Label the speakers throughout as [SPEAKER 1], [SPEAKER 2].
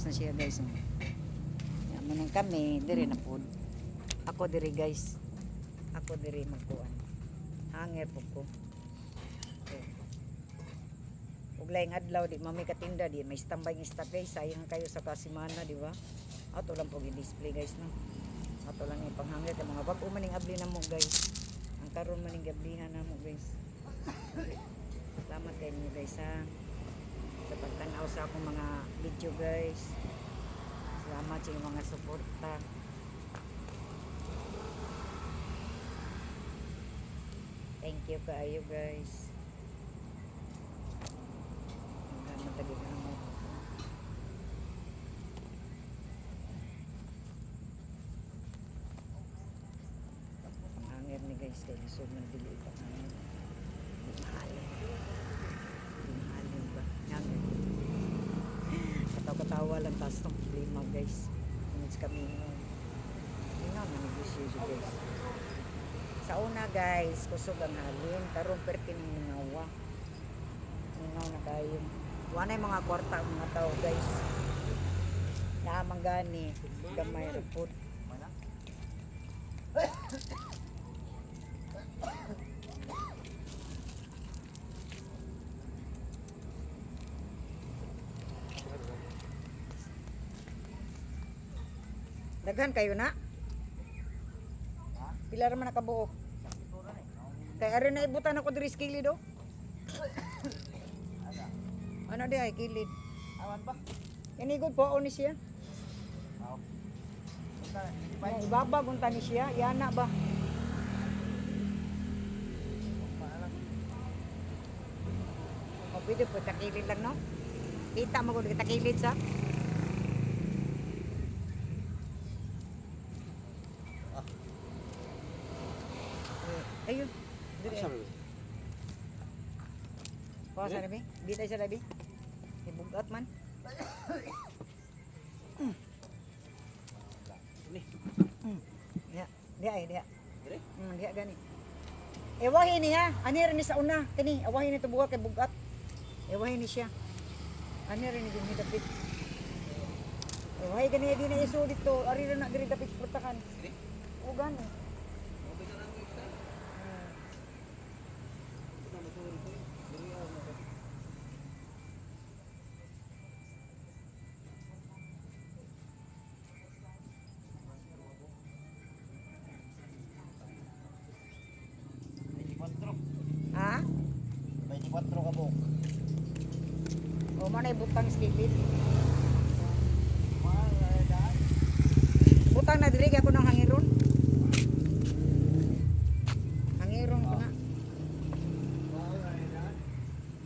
[SPEAKER 1] Tapos na siya guys. Yan man kami, dire na pod. Ako dire guys. Ako dire magkuan. Hanger po ko. Okay. Ug laing adlaw di mami katinda di may standby ng stock guys. Sayang kayo sa kasimana, di ba? Ato lang po i-display guys no. Ato lang yung panghanger kay mga bag-o maning abli na mo guys. Ang karon maning gablihan na mo guys. Salamat kay inyo guys ha. Sa pagtanaw sa akong mga video guys. Salamat sa inyong mga suporta. Thank you kaayo guys. Hanggang matagin na mo. Panghanger ni guys kay lisod man dili pa hanger. Mahalin. Mahalin ba? Hanger. Katawa lang taas ng problema guys. Minutes kami yun nga manegosyo guys. Sa una guys, kusog ang halin. Karoon perti ng ningawa. Ningaw na kayo. Wala yung mga kwarta ang mga tao guys. Naamang gani. Gamay report. Daghan kayo na? Pila ra man nakabuok? Kay ari na ibutan ako diri sa kilid do. Ano di ay kilid?
[SPEAKER 2] Awan ba?
[SPEAKER 1] Kani gud po ni siya.
[SPEAKER 2] Oo.
[SPEAKER 1] May ibabag unta ni siya, yana ba? O pwede po takilid lang no? Kita mo gud takilid sa. Ayun. Dili. Kuha sa labi? Di tayo sa labi? Ibugat man.
[SPEAKER 2] Ni.
[SPEAKER 1] Diya. Diya ay, diya.
[SPEAKER 2] Dire?
[SPEAKER 1] Diya gani. Ewahin niya. Ani rin ni sa una. Kini, ewahin ni tubuha kay bugat. Ewahin ni siya. Ani rin ni gumidapit. Ewahin gani di na iso dito. Ari rin na diri dapit portakan.
[SPEAKER 2] Dire?
[SPEAKER 1] O gani. Ha?
[SPEAKER 2] 24 ka po.
[SPEAKER 1] O manay butang skilid. Butang na diri ako ng hangiron. Hangiron ko na.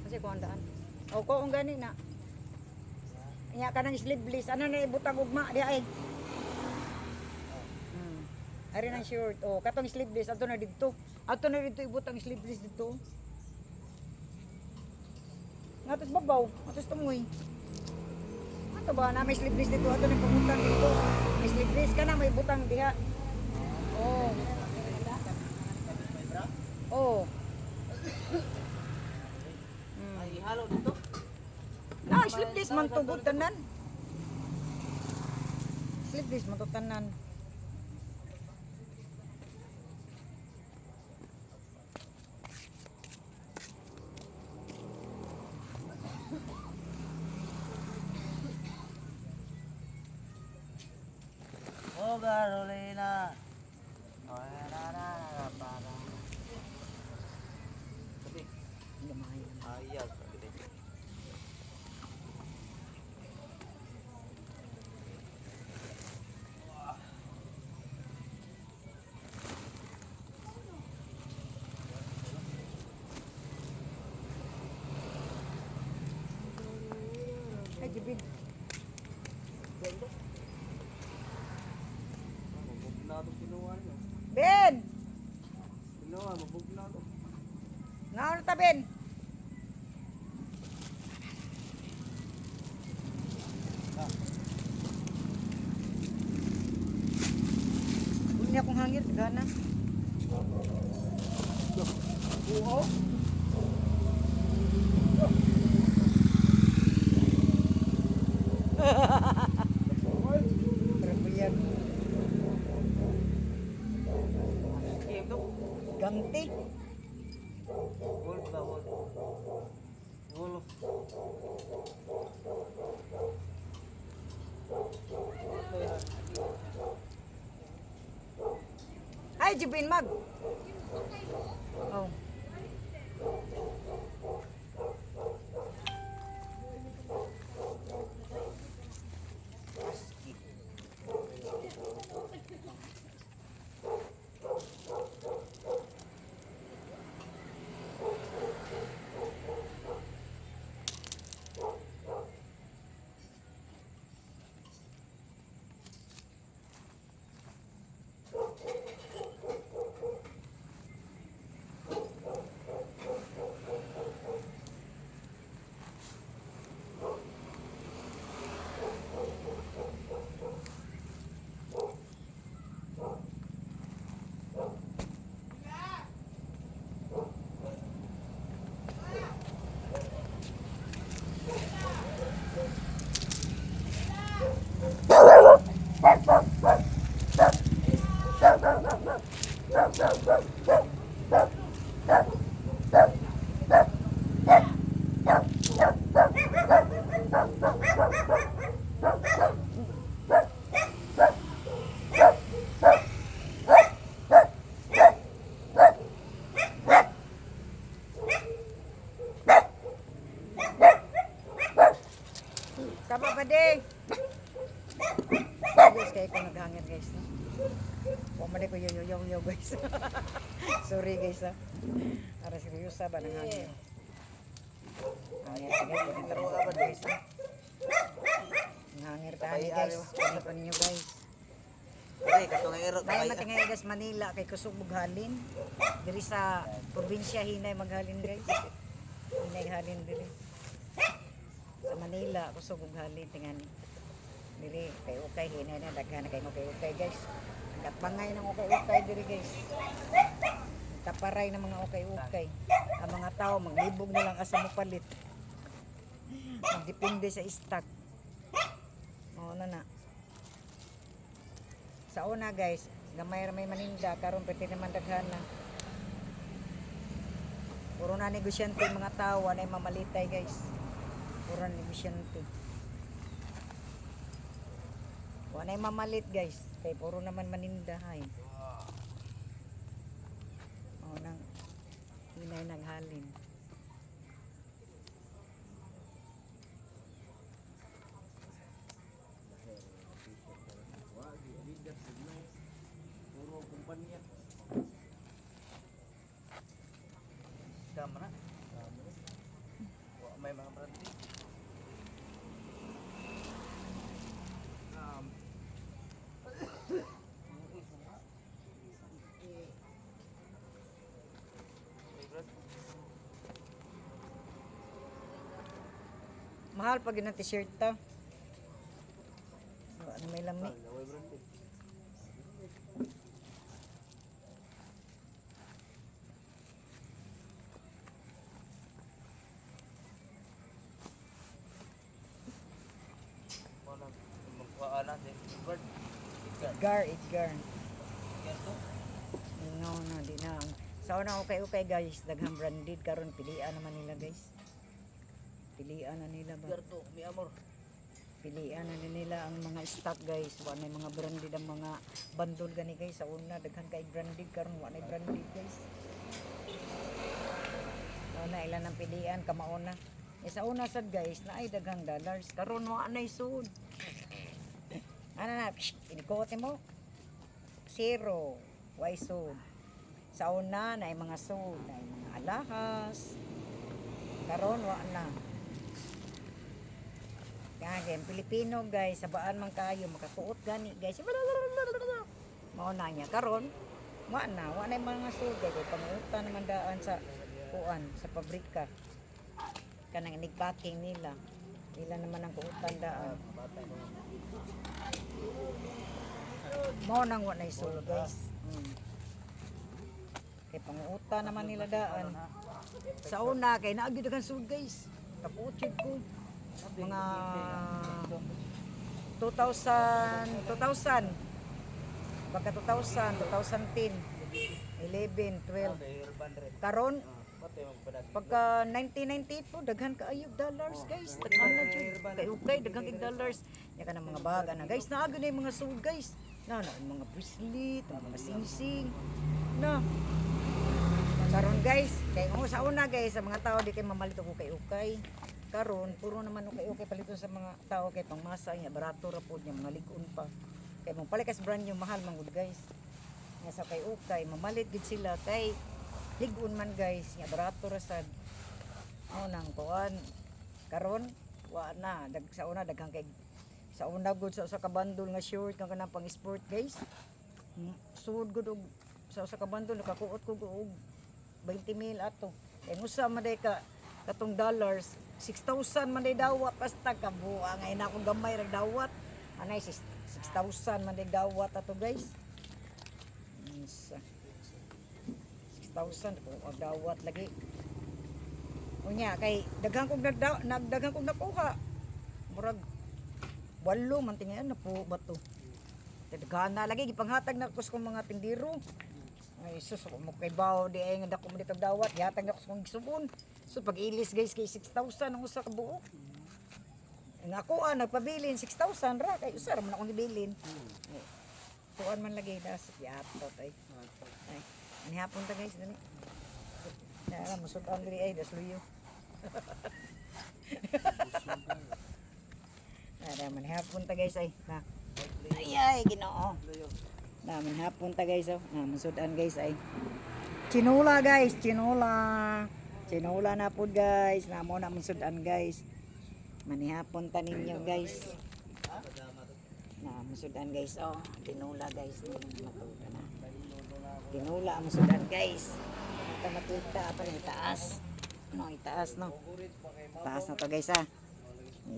[SPEAKER 1] Kasi ko andaan. O ko ang gani na. Nya ka ng sleeveless. Ano na ibutang ugma di ay. Ari ng short. O katong sleeveless ato na didto. Ato na dito ibutang sleeveless dito. Ngatos babaw, ngatos tumoy. Ato ba na may sleeveless dito, ato na pagutang dito. May sleeveless ka na, may butang diha. Oh. Oh.
[SPEAKER 2] Ay, ihalo dito.
[SPEAKER 1] Na, sleeveless man tugod tanan. Sleeveless man to tanan.
[SPEAKER 2] Oh, Carolina. Oh, na para. Sabi,
[SPEAKER 1] Gamay.
[SPEAKER 2] ayag sabi din.
[SPEAKER 1] Ay, gibid.
[SPEAKER 2] Mabug na ito kinuha niyo.
[SPEAKER 1] Ben!
[SPEAKER 2] Kinuha, mabug na ito.
[SPEAKER 1] Nga ano ta, Ben? Hindi akong hangir, gana. Oo. Gigante.
[SPEAKER 2] Wolf ba, wolf? Wolf. Wolf ba yan?
[SPEAKER 1] Ay, Jibin Mag. Oh.
[SPEAKER 2] Husky.
[SPEAKER 1] Tama ba, de? Guys, kaya ko naghangin, guys. No? Huwag man ko yo guys. Sorry, guys, ha. Para seryosa ba ng hangin? Hangin, guys. Ganito rin ba, guys, ha? Hangin tayo, guys. Panopan nyo, guys.
[SPEAKER 2] Ay, katong erot.
[SPEAKER 1] Dahil matingay, guys, Manila, kay kusog maghalin. Diri sa probinsya, hinay maghalin, guys. Hinay halin diri. Sa Manila, kusog maghalin, tingan. Diri, kay ukay, hinay na, daghan na kayo ukay, guys. Katbangay ng ukay diri, guys. Taparay ng mga ukay. Ang mga tao, maglibog na lang asa mo palit. Magdepende sa stock. Oo na. Sa una, guys, gamay may maninda, karon pwede naman daghan na. Puro na negosyante mga tao, anay mamalitay, guys. Puro na negosyante. Anay mamalit, guys. Kay puro naman maninda, hay. Oo nang hinay naghalin.
[SPEAKER 2] Puro kumpanya. Kamera. Wah, may mga branding.
[SPEAKER 1] Mahal pag yun ang t-shirt to. Ano may lami?
[SPEAKER 2] Mana magkuhaan na si Bird.
[SPEAKER 1] Edgar.
[SPEAKER 2] Yan to.
[SPEAKER 1] No, di na. Sa una okay guys, daghang branded karon pilian naman nila, guys. Pilian na nila ba?
[SPEAKER 2] Edgar to, mi amor.
[SPEAKER 1] Pilian na nila ang mga stock, guys. Wa na mga branded ang mga bandol gani, guys. Sa una daghan kay branded karon wa na branded, guys. Una ilan ang pilian kamauna. Sa una sad, guys, na ay daghang dollars. Karon wa na sud. Ano na, inikote mo. Zero. Why sud? Sa una na ay mga sud, na ay mga alahas. Karon wa na. Kaya Pilipino, guys, sabaan man kayo makasuot gani, guys. Mao na niya karon. Wa na yung mga sud, kay pangutan naman daan sa kuan sa pabrika. Kanang nigpacking nila. Ila naman ang kuutan daan. Mao nang wa na sud, guys. Kay pangutan naman nila daan. Sa una kay naagi daghang sud, guys. Kapuchid ko. Mga 2000 baka 2010 11, 12.
[SPEAKER 2] Okay, urban rin.
[SPEAKER 1] Karon
[SPEAKER 2] Pati magpadagi.
[SPEAKER 1] pagka 1992 daghan kaayo dollars guys. Daghan na jud. Kay okay daghan kay dollars. Nya kanang mga baga na guys, naago na yung mga sold guys. Na mga bracelet, mga singsing. Na. Karon guys, kay kung sa una guys, sa mga tao di kay mamalit og ukay-ukay. Karon puro naman ukay-ukay palito sa mga tao kay pangmasa nya barato ra pud nya mga lig-on pa. Kay mong palikas brand new mahal man gud guys. Nga sa kay ukay mamalit gid sila kay lig-on man guys, nya barato ra sad. Mao nang kuan. Karon wa na sa una daghang kay sa una gud sa kabandol nga short kang kanang pang sport guys. Sud gud og sa kabandol nakakuot ko og 20 mil ato. Kay ngusa man day ka katong dollars 6,000 man day dawat basta ka buang ay na akong gamay ra dawat. Anay 6,000 man day dawat ato guys. 6,000 ko ang dawat lagi. Unya kay daghang kog nagdaghang kog nakuha. Murag 8 man tingayon na po bato. Daghan na lagi gipanghatag na kus kong mga tindiro. Ay sus mo kay bawo di ay nga dako mo dito dawat yatag na kus kong gisubon. So pag ilis guys kay 6,000 ang usa ka buok. Nga ako nagpabilin 6,000 ra kay usar man akong gibilin. Tuan man lagi das yatot ay. Ay, ani hapon ta guys dali. Nara mo sud ang diri ay das luyo. Nara man hapon ta guys ay. Na. Ay Ginoo. Na man hapon ta guys oh. Na musudan guys ay. Chinula guys, chinula. Chinula na pud guys. Na mo na musudan guys. Manihapon ta ninyo guys. Na musudan guys oh. Tinula guys ni matuda na. Tinula ang musudan guys. Ito matuda ato ni taas. No, itaas no. Taas na to guys ah.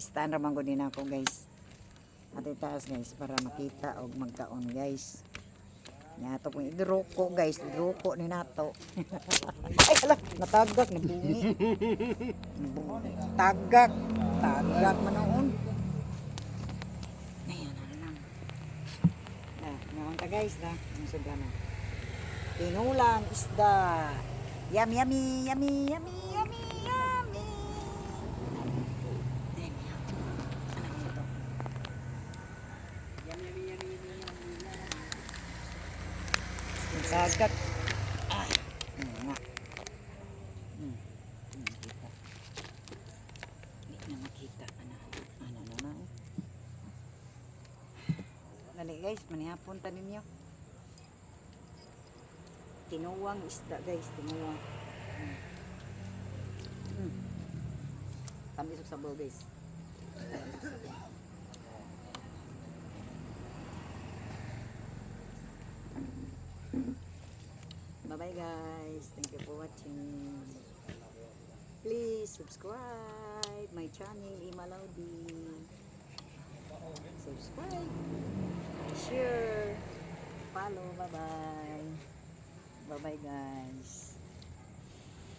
[SPEAKER 1] Stand ra man gud din ako guys. At itaas guys para makita og magkaon guys. Nya to kung idroko guys, idroko ni nato. Ay hala, natagak ni bungi. Tagak, tagak manoon. Ayan na lang. Naon ta guys na, musod na. Tinulang isda. Yummy yummy yummy yummy yummy yummy. Tagak. Ay. Nga. Makita. Hindi na makita. Ano na. Dali guys, manihapon ta ninyo. Tinuwang isda guys, tinuwang. Tamis sa sabaw guys. Bye bye guys. Thank you for watching. Please subscribe my channel Imalaudi. Subscribe, share, follow. Bye bye. Bye bye guys.